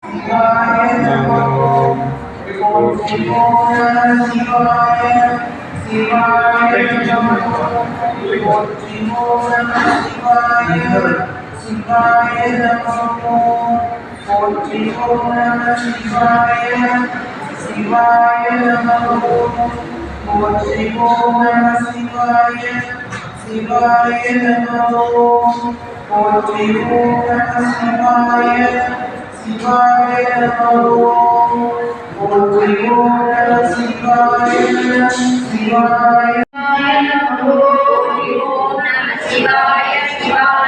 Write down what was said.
शिवाय नमः ओम शिवाय शिवाय नमः ओम शिवाय शिवाय नमः ओम शिवाय शिवाय नमः ओम शिवाय शिवाय नमः ओम शिवाय शिवाय नमः ओम शिवाय शिवाय नमः ओम शिवाय शिवाय